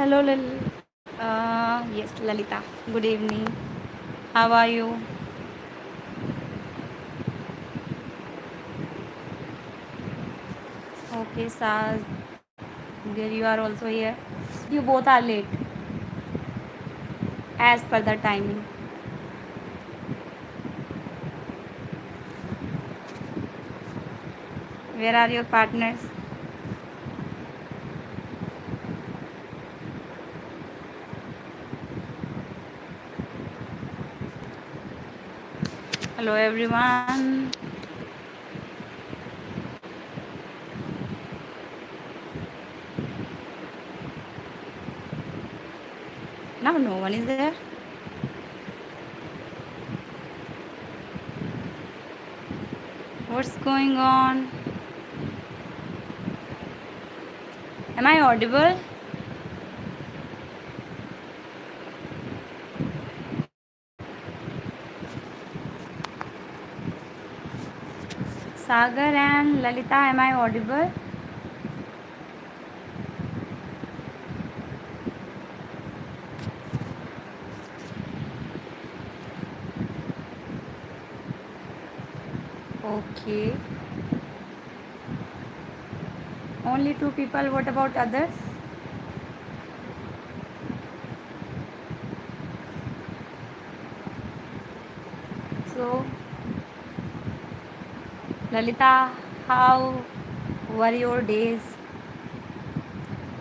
Hello, yes, Lalita. Good evening. How are you? Okay, Saz. There you are also here. You both are late as per the timing. Where are your partners? Hello, everyone. Now, no one is there. What's going on? Am I audible? Sagar and Lalita, am I audible? Okay. Only two people. What about others? So, Lalita, how were your days?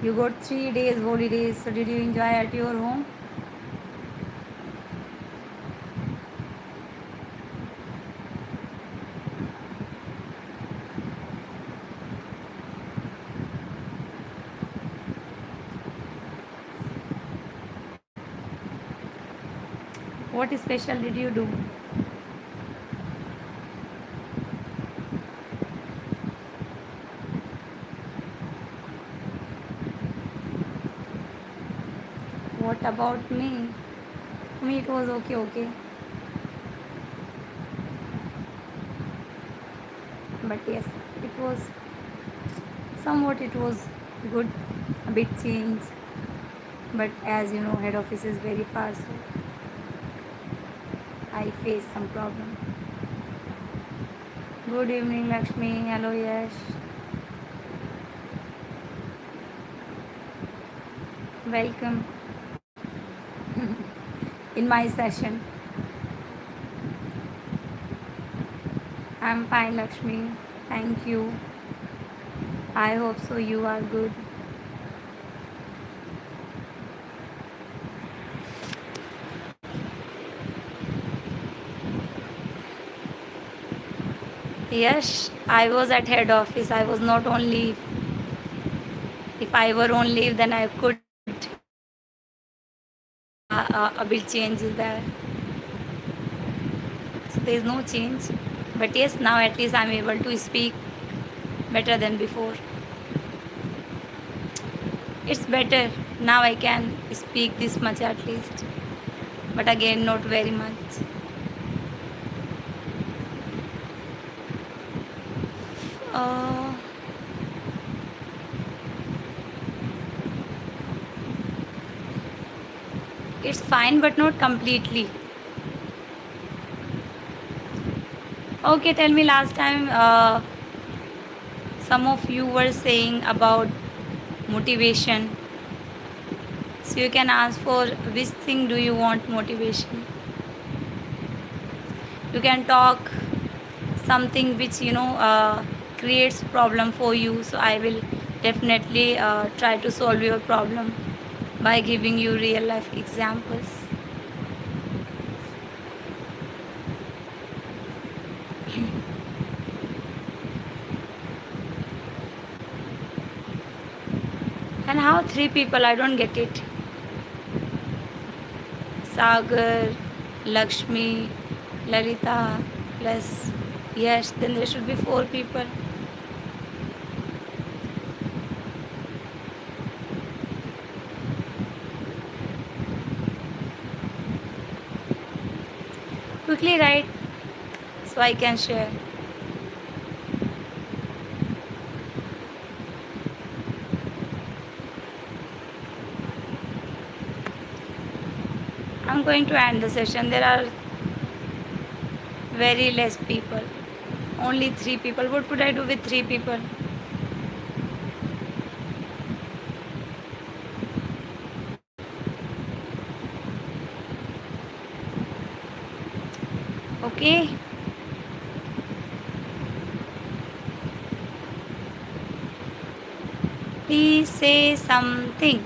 You got 3 days holidays. So, did you enjoy at your home? What special did you do? What about me? For me, it was okay, okay. But yes, it was somewhat, it was good, a bit change. But as you know, head office is very far, so I face some problem. Good evening, Lakshmi. Hello, Yash. Welcome in my session. I'm fine, Lakshmi. Thank you. I hope so. You are good. Yes, I was at head office. I was not on leave. If I were on leave, then I could. A big change is there. So there is no change. But yes, now at least I'm able to speak better than before. It's better. Now I can speak this much at least. But again, not very much. Uh, it's fine, but not completely. Okay, tell me last time some of you were saying about motivation. So you can ask for which thing do you want motivation. You can talk something which creates problem for you. So I will definitely try to solve your problem by giving you real life examples. And how three people? I don't get it. Sagar, Lakshmi, Lalita, plus yes, then there should be four people. Quickly write so I can share. I'm going to end the session. There are very less people, only 3 people. What would I do with 3 people? Okay. Please say something.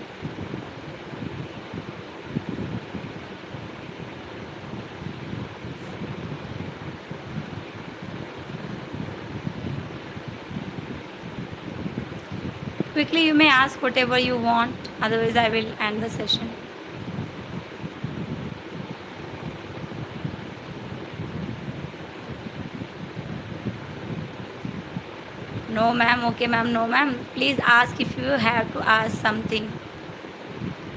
Quickly, you may ask whatever you want, otherwise, I will end the session. No, ma'am. Okay, ma'am. No, ma'am. Please ask if you have to ask something.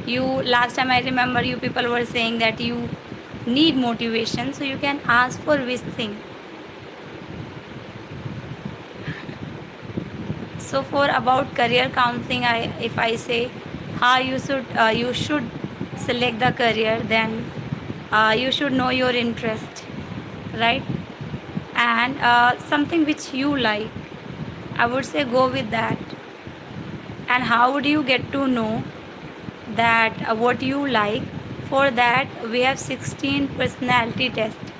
You, last time I remember you people were saying that you need motivation, so you can ask for which thing. So for about career counseling, if I say how you should select the career, then you should know your interest, right? And something which you like, I would say go with that. And how would you get to know that what you like? For that we have 16 personality tests.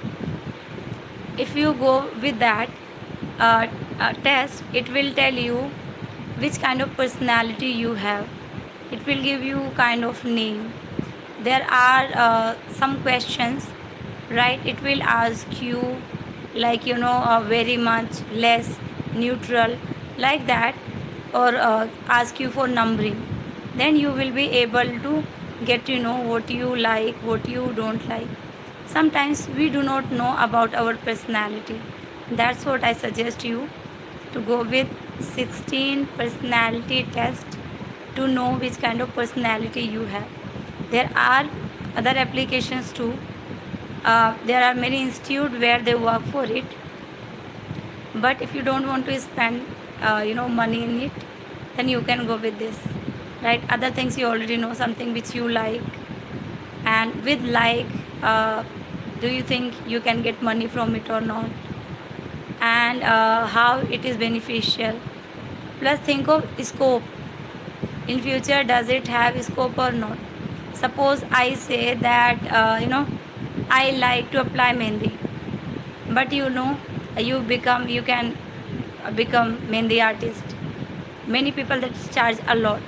If you go with that test, it will tell you which kind of personality you have. It will give you kind of name. There are some questions, right? It will ask you like very much, less, neutral, like that, or ask you for numbering. Then you will be able to get to know what you like, what you don't like. Sometimes we do not know about our personality. That's what I suggest you to go with 16 personality test to know which kind of personality you have. There are other applications too. There are many institutes where they work for it. But if you don't want to spend money in it, then you can go with this, right? Other things you already know, something which you like. And with like, do you think you can get money from it or not? And how it is beneficial. Plus think of scope. In future, does it have scope or not? Suppose I say that I like to apply mehndi, but you can become mehndi artist. Many people that charge a lot,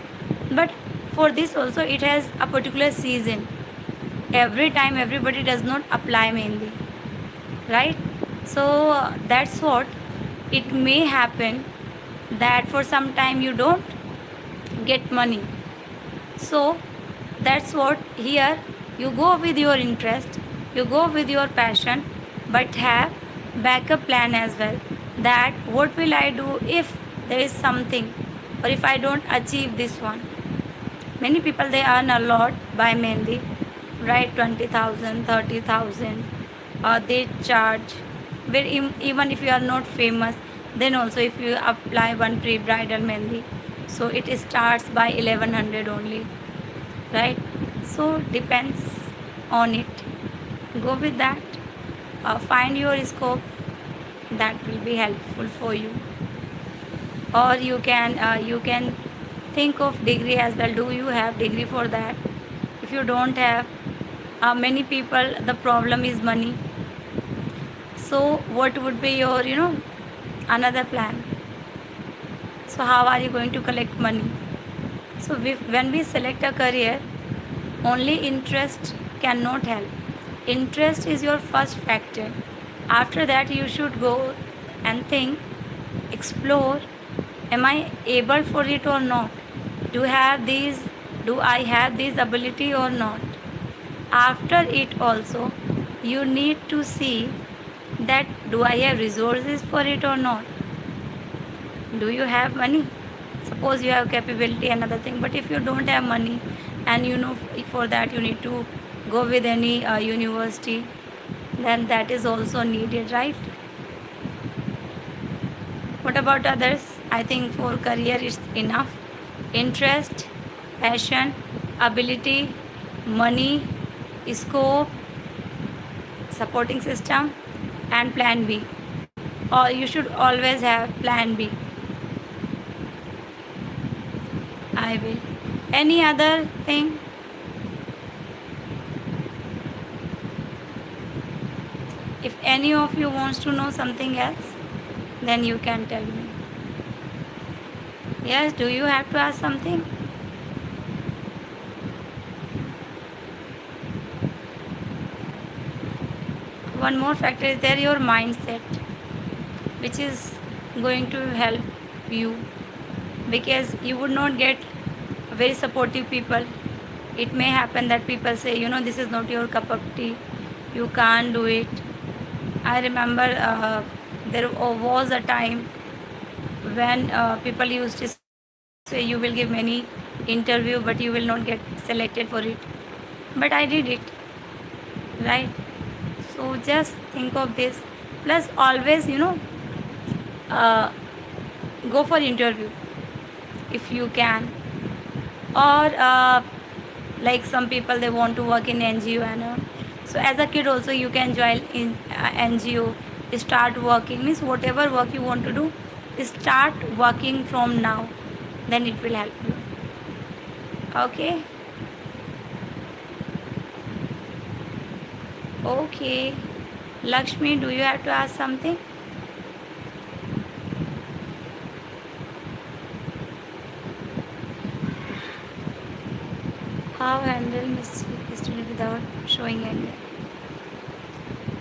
but for this also it has a particular season. Every time everybody does not apply mehndi, right? So that's what it may happen, that for some time you don't get money. So that's what here, you go with your interest, you go with your passion, but have backup plan as well, that what will I do if there is something, or if I don't achieve this one. Many people they earn a lot by mehndi, right? 20,000, 30,000, they charge. But even if you are not famous, then also if you apply one pre-bridal mehndi, so it starts by 1100 only, right? So depends on it. Go with that. Find your scope, that will be helpful for you. Or you can think of degree as well. Do you have degree for that? If you don't have, many people the problem is money. So what would be your another plan? So how are you going to collect money? So when we select a career, only interest cannot help. Interest is your first factor. After that, you should go and think, explore, am I able for it or not? Do I have this ability or not? After it also, you need to see that do I have resources for it or not? Do you have money? Suppose you have capability, another thing, but if you don't have money, and for that you need to go with any university, then that is also needed, right? What about others? I think for career it's enough. Interest, passion, ability, money, scope, supporting system, and plan B. Or you should always have plan B. I will. Any other thing? If any of you wants to know something else, then you can tell me. Yes, do you have to ask something? One more factor is there, your mindset, which is going to help you, because you would not get very supportive people. It may happen that people say, this is not your cup of tea, you can't do it. I remember there was a time when people used to say you will give many interview but you will not get selected for it. But I did it, right? So just think of this. Plus always, uh, go for interview if you can. Or like some people, they want to work in NGO and so as a kid also you can join in NGO, start working, means whatever work you want to do, start working from now, then it will help you. Okay. Okay, Lakshmi, do you have to ask something? How handle mischief student without showing anger?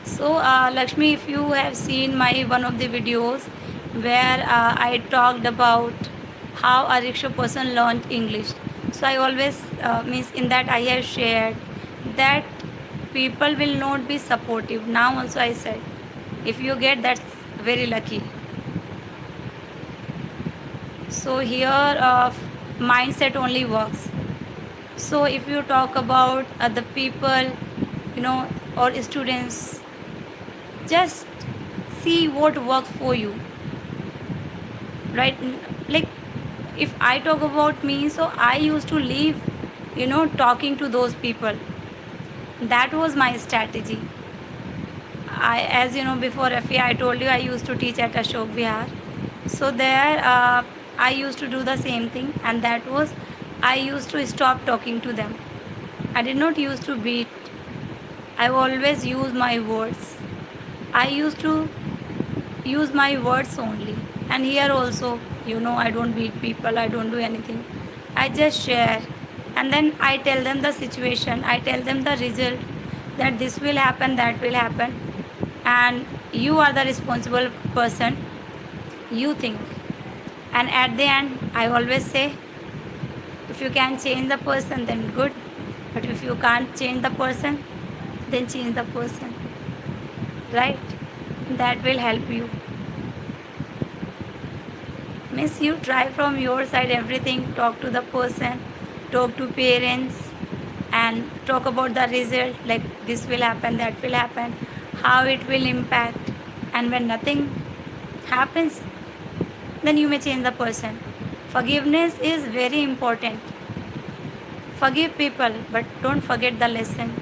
So Lakshmi, if you have seen my one of the videos where I talked about how a rickshaw person learned English, so I always means in that I have shared that people will not be supportive. Now also I said, if you get, that's very lucky. So here mindset only works. So if you talk about the people, or students, just see what works for you, right? Like if I talk about me, so I used to leave, talking to those people. That was my strategy. As you know, before FA, I told you I used to teach at Ashok Vihar. So there, I used to do the same thing, and that was I used to stop talking to them. I did not used to beat. I always use my words. I used to use my words only. And here also, I don't beat people, I don't do anything. I just share. And then I tell them the situation, I tell them the result, that this will happen, that will happen. And you are the responsible person. You think. And at the end, I always say, if you can change the person, then good. But if you can't change the person, then change the person. Right? That will help you. Means you try from your side everything, talk to the person, talk to parents, and talk about the result, like this will happen, that will happen, how it will impact. And when nothing happens, then you may change the person. Forgiveness is very important. Forgive people, but don't forget the lesson.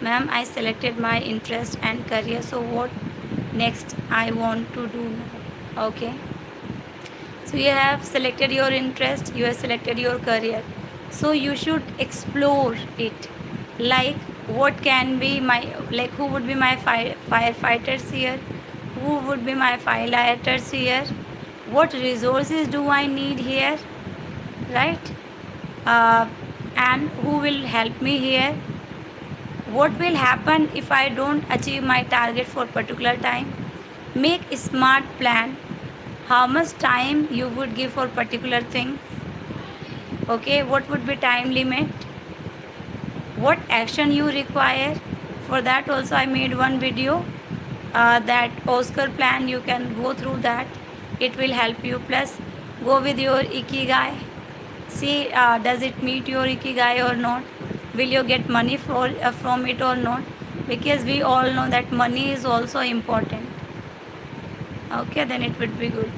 Ma'am, I selected my interest and career, so what next I want to do now? Okay. So you have selected your interest, you have selected your career. So you should explore it. Like what can be my, like who would be my firefighters here? Who would be my firefighters here? What resources do I need here? Right? And who will help me here? What will happen if I don't achieve my target for particular time? Make a smart plan. How much time you would give for particular thing? Okay, what would be time limit? What action you require? For that also I made one video, that Oscar plan. You can go through that. It will help you. Plus, go with your ikigai. See, does it meet your ikigai or not? Will you get money from it or not? Because we all know that money is also important. Okay, then it would be good.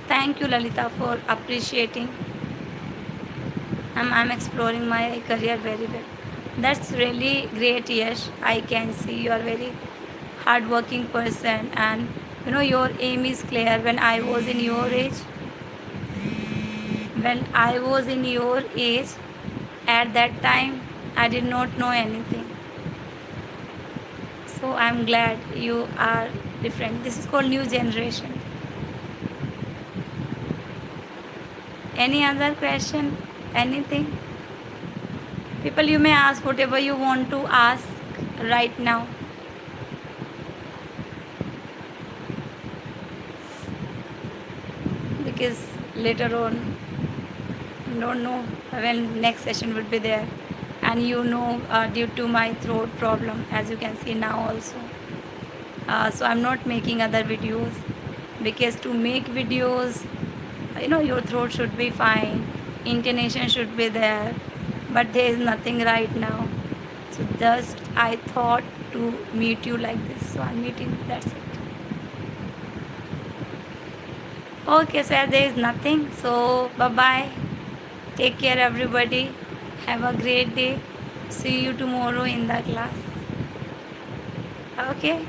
Thank you, Lalita, for appreciating. I'm exploring my career very well. That's really great, Yash. I can see you are very hardworking person, and your aim is clear. When I was in your age, at that time, I did not know anything. So I'm glad you are different. This is called new generation. Any other question? Anything? People, you may ask whatever you want to ask right now. Because later on, don't know when next session would be there. And due to my throat problem, as you can see now also. So I'm not making other videos because to make videos, your throat should be fine, intonation should be there, but there is nothing right now. So just I thought to meet you like this, so I'm meeting you. That's it. Okay, so as there is nothing, so bye bye. Take care, everybody. Have a great day. See you tomorrow in the class. Okay.